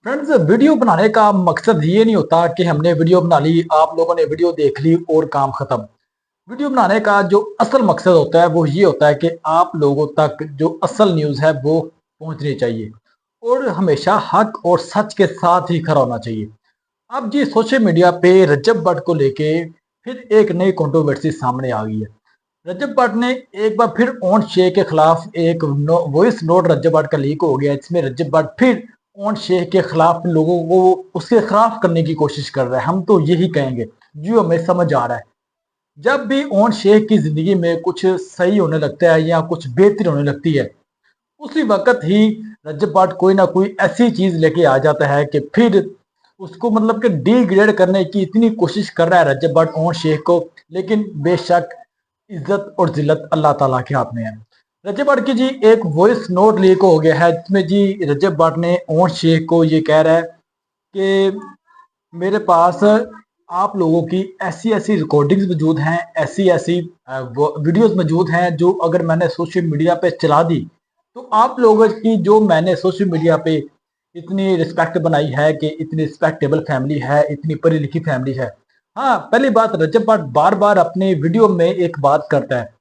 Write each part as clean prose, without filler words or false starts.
Friends, video बनाने का मकसद ये नहीं होता कि हमने वीडियो बना ली, आप लोगों ने वीडियो देख ली और काम खत्म। वीडियो बनाने का जो असल मकसद होता है वो ये होता है कि आप लोगों तक जो असल न्यूज़ है वो पहुंचनी चाहिए और हमेशा हक और सच के साथ ही खड़ा होना चाहिए। अब जी सोशल मीडिया पे रजब भट्ट को लेके फिर एक नई कंट्रोवर्सी सामने आ गई है। रजब भट्ट ने एक बार फिर ओन शेख के खिलाफ एक वॉइस नोट रजब भट्ट का लीक हो गया, जिसमें रजब भट्ट फिर ओन शेख के खिलाफ लोगों को उसके खिलाफ करने की कोशिश कर रहा है। हम तो यही कहेंगे जो हमें समझ आ रहा है, जब भी ओन शेख की जिंदगी में कुछ सही होने लगता है या कुछ बेहतर होने लगती है, उसी वक्त ही रजब भट्ट कोई ना कोई ऐसी चीज लेके आ जाता है कि फिर उसको मतलब कि डिग्रेड करने की इतनी कोशिश कर रहा है रजब भट्ट ओन शेख को। लेकिन बेशक इज्जत और जिल्लत अल्लाह ताला के हाथ में है। रजब भट्ट की जी एक वॉइस नोट लीक हो गया है, जिसमें जी रजब भट्ट ने ओन शेख को ये कह रहा है कि मेरे पास आप लोगों की ऐसी ऐसी रिकॉर्डिंग्स मौजूद हैं, ऐसी ऐसी वीडियोस मौजूद हैं जो अगर मैंने सोशल मीडिया पे चला दी तो आप लोगों की जो मैंने सोशल मीडिया पे इतनी रिस्पेक्ट बनाई है कि इतनी रिस्पेक्टेबल फैमिली है, इतनी पढ़ी लिखी फैमिली है। हाँ, पहली बात, रजब भट्ट बार बार अपने वीडियो में एक बात करता है,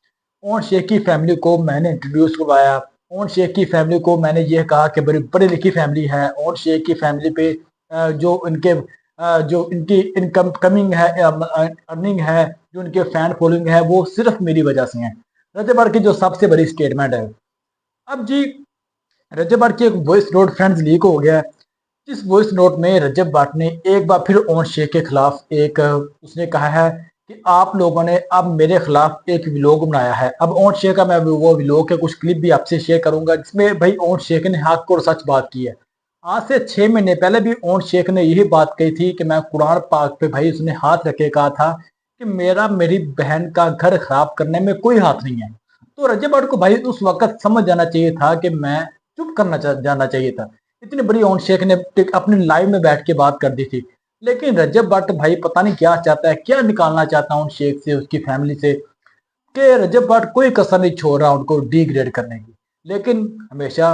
ओन शेख की फैमिली को मैंने इंट्रोड्यूस करवाया, ओन शेख की फैमिली को मैंने ये कहा कि बड़ी पढ़ी लिखी फैमिली है, ओन शेख की फैमिली पे जो इनकी इनकम कमिंग है, अर्निंग है, जो इनके फैन फॉलोइंग है वो सिर्फ मेरी वजह से है। रजब भट्ट की जो सबसे बड़ी स्टेटमेंट है। अब जी रजब भट्ट की एक वॉइस नोट फ्रेंड्स लीक हो गया है। इस वॉइस नोट में रजब भट्ट ने एक बार फिर ओन शेख के खिलाफ एक उसने कहा है कि आप लोगों ने अब मेरे खिलाफ एक व्लॉग बनाया है। अब ओन शेख का मैं वो व्लॉग के कुछ क्लिप भी आपसे शेयर करूंगा, जिसमें भाई ओन शेख ने हक और सच बात की है। आज से 6 महीने पहले भी ओन शेख ने यही बात कही थी कि मैं कुरान पाक पे भाई उसने हाथ रखे कहा था कि मेरा मेरी बहन का घर खराब करने में कोई हाथ नहीं है। तो रजब भट्ट को भाई उस वक्त समझ जाना चाहिए था कि मैं चुप जाना चाहिए था। इतनी बड़ी ओन शेख ने अपनी लाइव में बैठ के बात कर दी थी। लेकिन रजब भट्ट भाई पता नहीं क्या चाहता है, क्या निकालना चाहता है ओन शेख से, उसकी फैमिली से, कि रजब भट्ट कोई कसर नहीं छोड़ रहा उनको डिग्रेड करने की। लेकिन हमेशा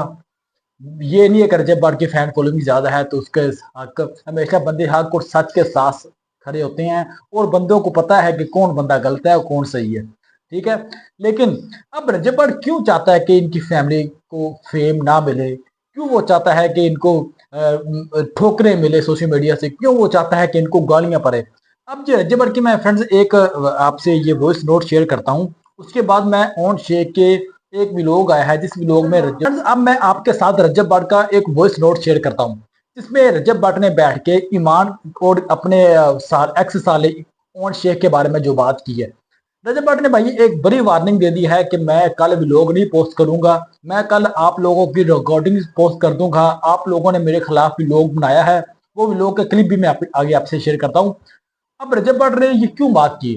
ये नहीं है कि रजब भट्ट की फैन फॉलोइंग ज्यादा है तो उसके हक, हमेशा बंदे हक और सच के साथ खड़े होते हैं और बंदों को पता है कि कौन बंदा गलत है और कौन सही है। ठीक है। लेकिन अब रजब भट्ट क्यों चाहता है कि इनकी फैमिली को फेम ना मिले, क्यों वो चाहता है कि इनको ठोकरें मिले सोशल मीडिया से, क्यों वो चाहता है कि इनको गालियां पड़े। अब जो रजब भट्ट की मैं फ्रेंड्स एक आपसे ये वॉइस नोट शेयर करता हूँ, उसके बाद मैं ओन शेख के एक व्लॉग आया है जिस व्लॉग में रजब, अब मैं आपके साथ रजब भट्ट का एक वॉइस नोट शेयर करता हूँ, जिसमें रजब भट्ट ने बैठ के ईमान और अपने एक्स साले ओन शेख के बारे में जो बात की है। रजब भट्ट ने भाई एक बड़ी वार्निंग दे दी है कि मैं कल व्लॉग नहीं पोस्ट करूंगा, मैं कल आप लोगों की रिकॉर्डिंग पोस्ट कर दूंगा। आप लोगों ने मेरे खिलाफ व्लॉग बनाया है, वो व्लॉग का क्लिप भी मैं आगे आपसे शेयर करता हूँ। अब रजब भट्ट ने ये क्यों बात की?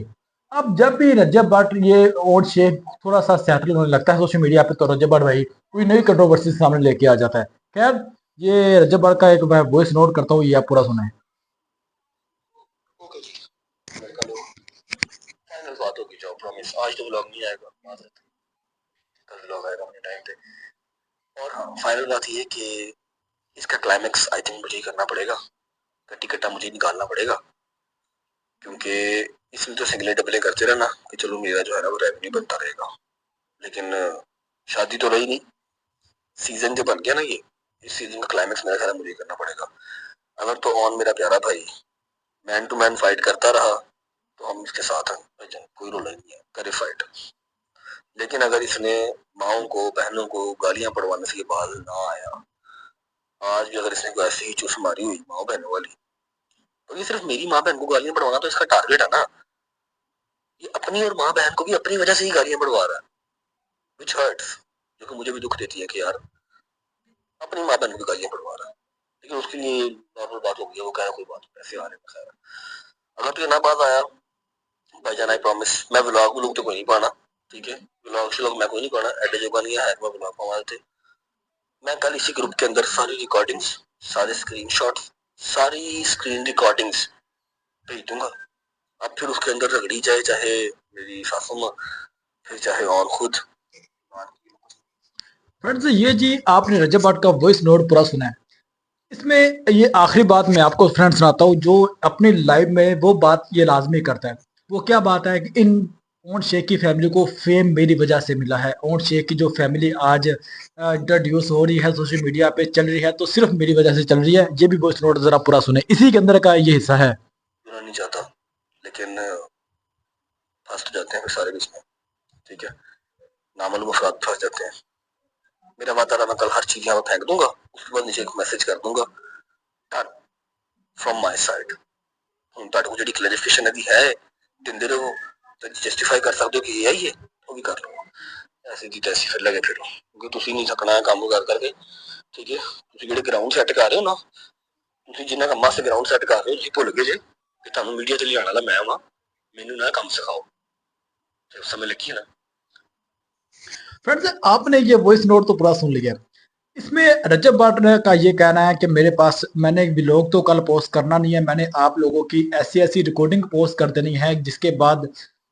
अब जब भी रजब भट्ट ये और शेख थोड़ा सा सेटल होने लगता है सोशल मीडिया पे, तो रजब भट्ट भाई कोई नई कंट्रोवर्सी सामने लेके आ जाता है। खैर, ये रजब भट्ट का एक मैं वॉइस नोट करता हूँ, ये आप पूरा सुनाए। ओके जी, लड़का लोग फाइनल बात होगी, जाओ प्रॉमिस आज तो व्लॉग नहीं आएगा, माजरत, कल व्लॉग आएगा अपने टाइम पे। और हाँ, फाइनल बात ये कि इसका क्लाइमेक्स आई थिंक मुझे ही करना पड़ेगा, कट्टी कट्टा मुझे निकालना पड़ेगा, क्योंकि इसमें तो सिंगले डबले करते रहना कि चलो मेरा जो है ना वो रेवेन्यू बनता रहेगा, लेकिन शादी तो रही नहीं। सीजन जो बन गया ना ये, इस सीजन का क्लाइमेक्स मेरा ख्याल मुझे करना पड़ेगा। अगर तो ऑन मेरा प्यारा भाई मैन टू मैन फाइट करता रहा तो हम इसके साथ हैं भाईजान, कोई रोल नहीं है, करे फाइट। लेकिन अगर इसने माओ को बहनों को गालियां पड़वाने से ये बाज ना आया, आज भी अगर इसने कोई ऐसी चुस मारी हुई माओ बहनों वाली, तो ये सिर्फ मेरी माँ बहन को गालियां पड़वाना तो इसका टारगेट है ना। ये अपनी और माँ बहन को भी अपनी वजह से ही गालियां पड़वा रहा है, विच हर्ट्स, जो कि मुझे भी दुख देती है कि यार अपनी माँ बहन को भी गालियां पड़वा रहा है। लेकिन उसके लिए नॉर्मल बात हो गई है, वो कह रहा कोई बात नहीं, पैसे आ रहे हैं खैर। अगर तो ये ना बात आया भाईजान, आई प्रॉमिस मैं व्लॉग व्लॉग तो कोई नहीं पाना, ठीक है, व्लॉग श्लॉग मैं कोई नहीं पाना, एडे जोगा नहीं है मैं व्लॉग पावा थे। मैं कल इसी ग्रुप के अंदर सारी रिकॉर्डिंग्स, सारे स्क्रीनशॉट्स, सारी स्क्रीन रिकॉर्डिंग्स भेज दूंगा। अब फिर उसके अंदर रगड़ी जाए, चाहे मेरी सासू माँ, फिर चाहे और खुद। फ्रेंड्स, ये जी आपने रजब भट्ट का वॉइस नोट पूरा सुना है। इसमें ये आखिरी बात मैं आपको फ्रेंड सुनाता हूँ, जो अपनी लाइफ में वो बात ये लाजमी करता है। वो क्या बात है कि इन ओन शेख की फैमिली को फेम मेरी वजह से मिला है। ओन शेख की जो फैमिली आज इंट्रोड्यूस हो रही है, सोशल मीडिया पे चल रही है, तो सिर्फ मेरी वजह से चल रही है। ये भी वॉइस नोट जरा पूरा सुने, इसी के अंदर का ये हिस्सा है। नहीं चाहता, लेकिन फंस तो जाते हैं फिर सारे बीच में, ठीक है, नामालूम अफराद फंस जाते हैं। मेरा वादा रहा, मैं कल हर चीज यहाँ फेंक दूंगा, उसके बाद नीचे एक मैसेज कर दूंगा, डन फ्रॉम माई साइड। ਹੁਣ ਤੁਹਾਡੇ ਕੋਲ ਜਿਹੜੀ ਕਲੈਰੀਫਿਕੇਸ਼ਨ ਇਹਦੀ ਹੈ ਦਿੰਦੇ ਰਹੋ, ਤੇ ਜਸਟੀਫਾਈ ਕਰ ਸਕਦੇ ਹੋ ਕਿ ਇਹ ਆਈ ਹੈ, ਉਹ ਵੀ ਕਰ ਲਓ। ਐਸੀ ਦੀ ਤੈਸੀ ਫਿਰ ਲੱਗੇ ਫਿਰੋ, ਕਿਉਂਕਿ ਤੁਸੀਂ ਨਹੀਂ ਸਕਣਾ ਕੰਮ ਕਰ ਕਰਕੇ, ਠੀਕ ਹੈ। ਤੁਸੀਂ ਜਿਹੜੇ ਗਰਾਊਂਡ ਸੈੱਟ ਕਰ ਰਹੇ ਹੋ ਨਾ, ਤੁਸੀਂ ਜਿੰਨਾ ਕੰਮਾਂ ਵਾਸਤੇ ਗਰਾਊਂਡ ਸੈੱਟ ਕਰ ਰਹੇ ਹੋ, ਤੁਸੀਂ ਭੁੱਲ ਗਏ ਜੇ ਕਿ ਤੁਹਾਨੂੰ ਮੀਡੀਆ 'ਚ ਲਿਆਉਣ ਵਾਲਾ ਮੈਂ ਵਾਂ, ਮੈਨੂੰ ਨਾ ਕੰਮ ਸਿਖਾਓ। ਫਿਰ समय लगी है ना। फ्रेंड्स, आपने ये वॉइस नोट तो पूरा सुन लिया। इसमें रजब भाट का ये कहना है कि मेरे पास, मैंने व्लॉग तो कल पोस्ट करना नहीं है, मैंने आप लोगों की ऐसी ऐसी रिकॉर्डिंग पोस्ट कर देनी है जिसके बाद,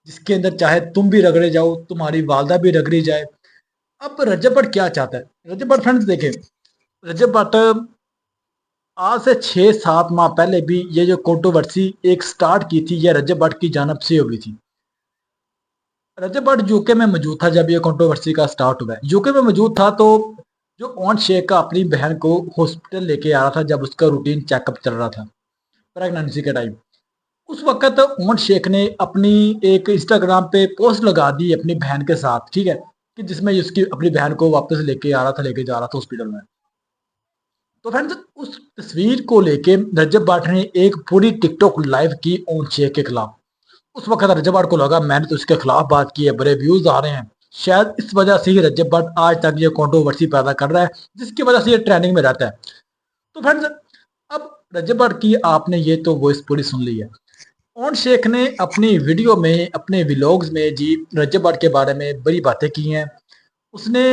जिसके अंदर चाहे तुम भी रगड़े जाओ, तुम्हारी वालदा भी रगड़ी जाए। अब रजब भट्ट क्या चाहता है? रजब भट्ट फ्रेंड्स देखें, रजब भट्ट आज से 6-7 माह पहले भी ये जो कंट्रोवर्सी एक स्टार्ट की थी, ये रजब भट्ट की जानब से हुई थी। रजब भट्ट यूके में मौजूद था जब ये कंट्रोवर्सी का स्टार्ट हुआ है। यूके में मौजूद था तो जो ओन शेख का अपनी बहन को हॉस्पिटल लेके आ रहा था जब उसका रूटीन चेकअप चल रहा था प्रेगनेंसी के टाइम, उस वक्त ओन शेख ने अपनी एक इंस्टाग्राम पे पोस्ट लगा दी अपनी बहन के साथ, ठीक है, कि जिसमें उसकी अपनी बहन को वापस लेके आ रहा था, लेके जा रहा था हॉस्पिटल में। तो फ्रेंड्स, उस तस्वीर को लेके रजब भट्ट ने एक पूरी टिकटॉक लाइव की ओन शेख के खिलाफ। उस वक्त रजब भट्ट को लगा मैंने तो इसके खिलाफ बात की है, बड़े व्यूज आ रहे हैं, शायद इस वजह से ही रजब भट्ट आज तक ये कंट्रोवर्सी पैदा कर रहा है, जिसकी वजह से ये ट्रेंडिंग में रहता है। तो फ्रेंड्स, अब रजब भट्ट की आपने ये तो वॉइस पूरी सुन ली है। ओन शेख ने अपनी वीडियो में, अपने व्लॉग्स में जी रजब भट्ट के बारे में बड़ी बातें की हैं। उसने,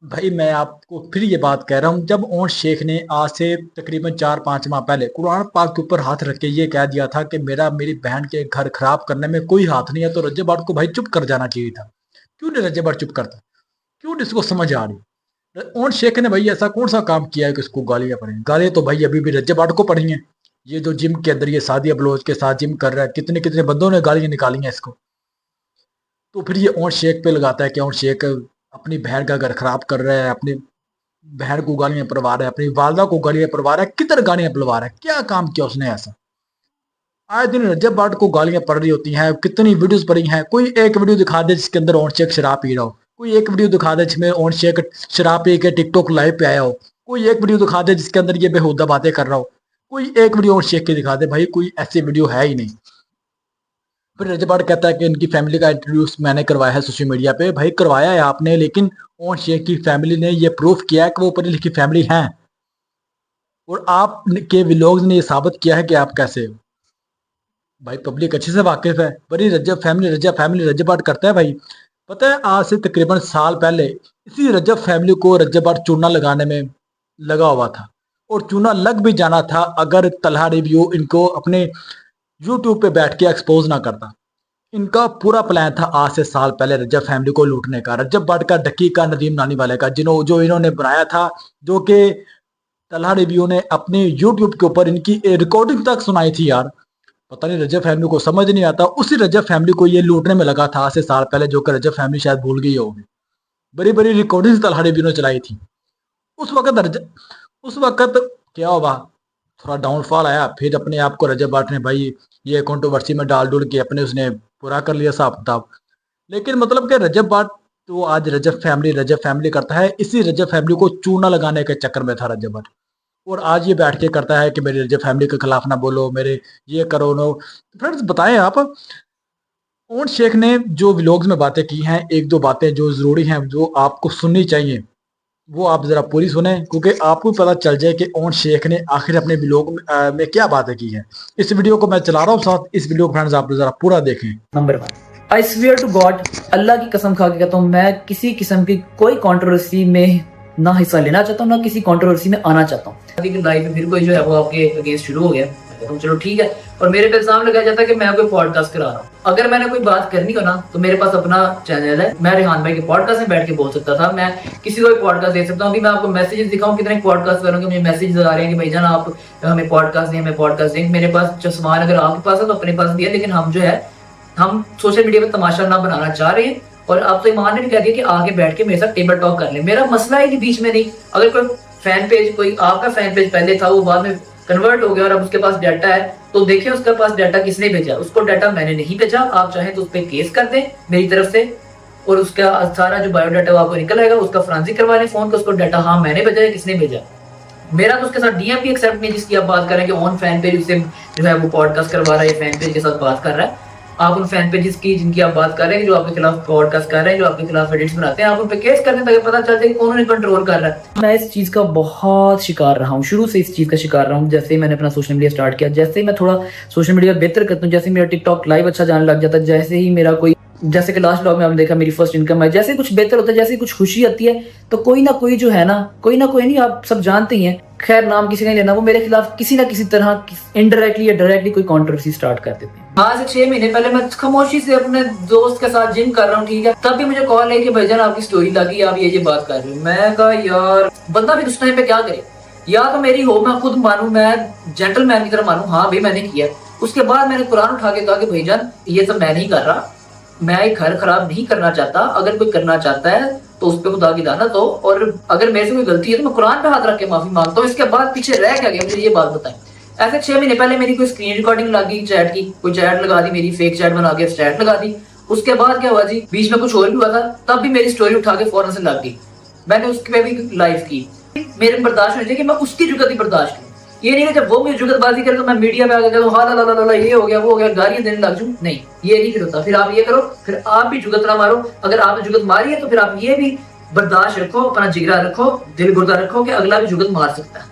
भाई मैं आपको फिर ये बात कह रहा हूँ, जब ओन शेख ने आज से तकरीबन 4-5 माह पहले कुरान पाक के ऊपर हाथ रख के ये कह दिया था कि मेरी बहन के घर खराब करने में कोई हाथ नहीं है, तो रजब भट्ट को भाई चुप कर जाना चाहिए था। क्यों नहीं रजब भट्ट चुप करता? क्यों नहीं इसको समझ आ रही? ओन शेख ने भाई ऐसा कौन सा काम किया है कि इसको गालियां पड़ी? गालियां तो भाई अभी भी रजब भट्ट को पड़ी हैं। ये जो जिम के अंदर ये सादिया बलोच के साथ जिम कर रहा है, कितने कितने बंदों ने गालियां निकाली हैं इसको। तो फिर ये ओन शेख पे लगाता है कि ओन शेख अपनी बहन का घर खराब कर रहा है, अपनी बहन को गालियां पड़वा रहा है, अपनी वालदा को गालियां पड़वा रहा है। किधर गालियां पड़वा रहा है? क्या काम किया उसने ऐसा? आए दिन रजब भट्ट को गालियां पड़ रही होती हैं, कितनी वीडियोस पड़ी हैं। कोई एक वीडियो दिखा दे जिसके अंदर ओन शेख शराब पी रहा हो, कोई एक वीडियो दिखा दे जिसमें ओन शेख शराब पी के टिकटॉक लाइव पे आया हो, कोई एक वीडियो दिखा दे जिसके अंदर ये बेहुदा बातें कर रहा हो, कोई एक वीडियो ओन शेख की दिखा दे। भाई कोई ऐसी वीडियो है ही नहीं। फिर रजब भट्ट कहता है कि इनकी फैमिली का इंट्रोड्यूस मैंने करवाया है सोशल मीडिया पे। भाई करवाया है आपने, लेकिन ओन शेख की फैमिली ने ये प्रूफ किया है कि वो पढ़ी लिखी फैमिली है, और आप के व्लॉग्स ने ये साबित किया है कि आप कैसे हो। भाई पब्लिक अच्छे से वाकिफ है। बड़ी रजब फैमिली रजब भट्ट करता है भाई। पता है आज से तकरीबन साल पहले इसी रजब फैमिली को रजब भट्ट चूना लगाने में लगा हुआ था, और चूना लग भी जाना था अगर तलहा रिव्यू इनको अपने यूट्यूब पे बैठ के एक्सपोज ना करता। इनका पूरा प्लान था आज से साल पहले रजब फैमिली को लूटने का, रजब भट्ट का, डक्की का, नदीम नानी वाले का, जो इन्होंने बनाया था, जो कि तलहा रिव्यू ने अपने यूट्यूब के ऊपर इनकी रिकॉर्डिंग तक सुनाई थी यार। पता नहीं रजब फैमिली को समझ नहीं आता, उसी रजब फैमिली को ये लूटने में लगा था आज से साल पहले, जो कि रजब फैमिली शायद भूल गई होगी। बड़ी बड़ी रिकॉर्डिंग तलहा रिव्यू ने चलाई थी। उस वक्त क्या हुआ, थोड़ा डाउनफॉल आया, फिर अपने आप को रजब भट्ट ने भाई ये कंट्रोवर्सी में डाल डुल के अपने उसने पूरा कर लिया हिसाब किताब। लेकिन मतलब कि रजब भट्ट तो आज रजब फैमिली करता है। इसी रजब फैमिली को चूना लगाने के चक्कर में था रजब भट्ट, और आज ये बैठ के करता है कि मेरी रजब फैमिली के खिलाफ ना बोलो, मेरे ये करो नो। फ्रेंड्स बताएं आप, ओन शेख ने जो व्लॉग्स में बातें की हैं, एक दो बातें जो जरूरी हैं, जो आपको सुननी चाहिए, वो आप जरा पूरी सुने, क्योंकि आपको पता चल जाए कि ओन शेख ने आखिर अपने व्लॉग में क्या बातें की हैं। इस वीडियो को मैं चला रहा हूँ साथ, इस वीडियो को फ्रेंड्स आप जरा पूरा देखें। नंबर 1, आई स्वेयर टू गॉड, अल्लाह की कसम खा के कहता हूँ, मैं किसी किस्म की कोई कंट्रोवर्सी में ना हिस्सा लेना चाहता हूँ, ना किसी कंट्रोवर्सी में आना चाहता हूँ। लाइफ में फिर कोई जो है वो आपके अगेंस्ट शुरू हो गया, कहता हूँ चलो ठीक है, और मेरे पे इल्जाम लगाया जाता है कि मैं कोई पॉडकास्ट करा रहा हूँ। अगर मैंने कोई बात करनी हो ना तो मेरे पास अपना चैनल है, मैं रेहान भाई के पॉडकास्ट में बैठ के बोल सकता था, मैं किसी को भी पॉडकास्ट दे सकता हूँ। कि मैं आपको मैसेजेस दिखाऊं कितने पॉडकास्ट करूँगी, मुझे मैसेज आ रहे हैं कि भाईजान आप हमें पॉडकास्ट दें, हमें पॉडकास्ट दें। मेरे पास जो सामान अगर आपके पास है तो अपने पास भी है, लेकिन हम जो है हम सोशल मीडिया पे तमाशा ना बनाना चाह रहे हैं। और आप तो ईमान ने भी कह दिया कि आगे बैठ के मेरे साथ टेबल टॉक कर ले, मेरा मसला है कि बीच में नहीं। अगर कोई फैन पेज, कोई आपका फैन पेज पहले था वो बाद में कन्वर्ट हो गया और अब उसके पास डाटा है, तो देखिए उसके पास डाटा किसने भेजा, उसको डाटा मैंने नहीं भेजा। आप चाहें तो उस पर केस कर दें मेरी तरफ से, और उसका सारा जो बायोडाटा वो आपको निकल आएगा, उसका फोरेंसिक करवा लें फोन का, उसको डाटा हाँ मैंने भेजा है, किसने भेजा। मेरा तो उसके साथ डीएम भी एक्सेप्ट नहीं जिसकी आप बात कर रहे हैं कि ऑन फैन पेज उससे जो है वो पॉडकास्ट करवा रहा है, फैन पेज के साथ बात कर रहा है। आप उन फैन पेजेस की जिनकी आप बात कर रहे हैं, जो आपके खिलाफ पॉडकास्ट कर रहे हैं, जो आपके खिलाफ एडिट्स बनाते हैं, आप उन पे केस कर दें ताकि पता चल जाए कि कौन उन्हें कंट्रोल कर रहा है। मैं इस चीज का बहुत शिकार रहा हूँ, शुरू से इस चीज का शिकार रहा हूँ। जैसे ही मैंने अपना सोशल मीडिया स्टार्ट किया, जैसे ही मैं थोड़ा सोशल मीडिया बेहतर करता हूँ, जैसे मेरा टिकटॉक लाइव अच्छा जाने लग जाता है, जैसे ही मेरा कोई, जैसे कि लास्ट ब्लॉग में आपने देखा मेरी फर्स्ट इनकम है, जैसे कुछ बेहतर होता है, जैसे कुछ खुशी आती है, तो कोई ना कोई जो है ना, कोई ना कोई नहीं, आप सब जानते ही हैं, खैर नाम किसी का नहीं लेना, वो मेरे खिलाफ किसी ना किसी तरह इनडायरेक्टली या डायरेक्टली कोई कंट्रोवर्सी स्टार्ट कर देते हैं। आज से 6 महीने पहले मैं खामोशी से अपने दोस्त के साथ जिम कर रहा हूँ, ठीक है, तब भी मुझे कॉल है कि भाईजान आपकी स्टोरी लगी, आप ये बात कर रहे हो। मैं कहा यार बंदा भी उस टाइम पे क्या करे, या तो मेरी हो, मैं खुद मानूं, मैं जेंटलमैन की तरह मानूं, हाँ भाई मैंने किया। उसके बाद मैंने कुरान उठा के कहा कि भाईजान ये सब मैं नहीं कर रहा, मैं एक घर खराब नहीं करना चाहता, अगर कोई करना चाहता है तो उस पर खुदा की लानत हो, और अगर मेरे से कोई गलती है तो मैं कुरान पे हाथ रख के माफी मांगता हूँ। इसके बाद पीछे रह क्या गया मुझे ये बात बताएं। ऐसे 6 महीने पहले मेरी कोई स्क्रीन रिकॉर्डिंग लगी चैट की, कोई चैट लगा दी, मेरी फेक चैट बना के चैट लगा दी। उसके बाद क्या हुआ जी, बीच में कुछ और भी हुआ था, तब भी मेरी स्टोरी उठा के फौरन से लग गई, मैंने उसके पे भी लाइव की। मेरे बर्दाश्त नहीं थी कि मैं उसकी जुगत ही बर्दाश्त करूं। ये नहीं है जब वो मेरी जुगतबाजी करे तो मैं मीडिया पे आके कहूं हाँ ला ये हो गया वो हो गया, गालियां देने लग जाऊं, नहीं ये नहीं फिर होता। फिर आप ये करो, फिर आप भी जुगत ना मारो। अगर आपने जुगत मारी है तो फिर आप ये भी बर्दाश्त रखो, अपना जिगरा रखो, दिल गुर्दा रखो कि अगला भी जुगत मार सकता है।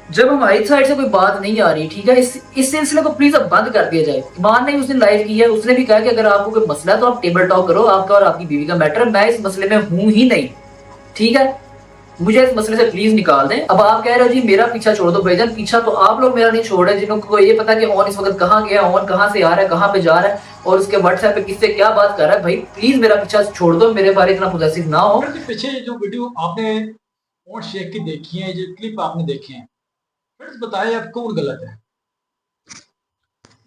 जब हमारी साइड से कोई बात नहीं आ रही, ठीक है, इस सिलसिले को प्लीज अब बंद कर दिया जाए। ईमान ने उसने लाइव की है, उसने भी कहा कि अगर आपको कोई मसला है तो आप टेबल टॉक करो, आपका और आपकी बीवी का मैटर, मैं इस मसले में हूं ही नहीं, ठीक है, मुझे इस मसले से प्लीज निकाल दें। अब आप कह रहे हो जी मेरा पीछा छोड़ दो, भाईजान पीछा तो आप लोग मेरा नहीं छोड़ रहे, जिनको ये पता कि ऑन इस वक्त कहाँ गया, ऑन कहाँ से आ रहा है, कहाँ पे जा रहा है, और उसके व्हाट्सएप पे किससे क्या बात कर रहा है, भाई प्लीज मेरा पीछा छोड़ दो, मेरे बारे इतना पॉजेसिव ना हो। पीछे जो वीडियो आपने ओन शेख की देखी है, जो क्लिप आपने देखे हैं, फ्रेंड्स बताएं आप कौन गलत है।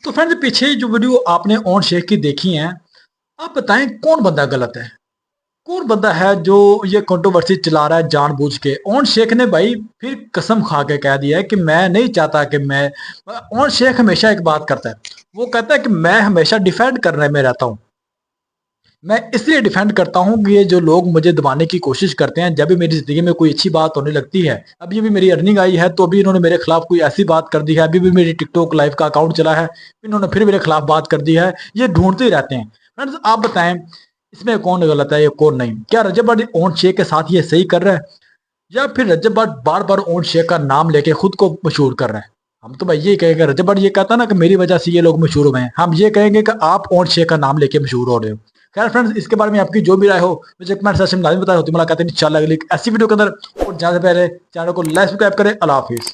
तो फ्रेंड्स पीछे जो वीडियो आपने ओन शेख की देखी है, आप बताएं कौन बंदा गलत है, कौन बंदा है जो ये कंट्रोवर्सी चला रहा है जानबूझ के। ओन शेख ने भाई फिर कसम खा के कह दिया है कि मैं नहीं चाहता कि मैं, ओन शेख हमेशा एक बात करता है, वो कहता है कि मैं हमेशा डिफेंड करने में रहता हूं, मैं इसलिए डिफेंड करता हूं कि ये जो लोग मुझे दबाने की कोशिश करते हैं, जब भी मेरी जिंदगी में कोई अच्छी बात होने लगती है, अभी भी मेरी अर्निंग आई है तो अभी इन्होंने मेरे खिलाफ कोई ऐसी बात कर दी है, अभी भी मेरी टिकटॉक लाइव का अकाउंट चला है, इन्होंने फिर मेरे खिलाफ बात कर दी है, ये ढूंढते ही रहते हैं। फ्रेंड्स आप बताएं इसमें कौन गलत है, ये कौन नहीं। क्या रजब बट ओन शेख के साथ ये सही कर रहा है, या फिर रजब बट बार बार ओन शेख का नाम लेके खुद को मशहूर कर रहा है। हम तो भाई ये कहेंगे, रजब बट ये कहता ना कि मेरी वजह से ये लोग मशहूर हुए हैं, हम ये कहेंगे कि आप ओन शेख का नाम लेके मशहूर हो रहे हो। खैर फ्रेंड्स इसके बारे में आपकी जो भी राय हो मुझे कमेंट सेक्शन में लाजमी बताएं। होती मुलाकात है इंशाल्लाह अगली ऐसी वीडियो के अंदर, और ज्यादा पहले चैनल को लाइक सब्सक्राइब करें। अल्लाह हाफिज़।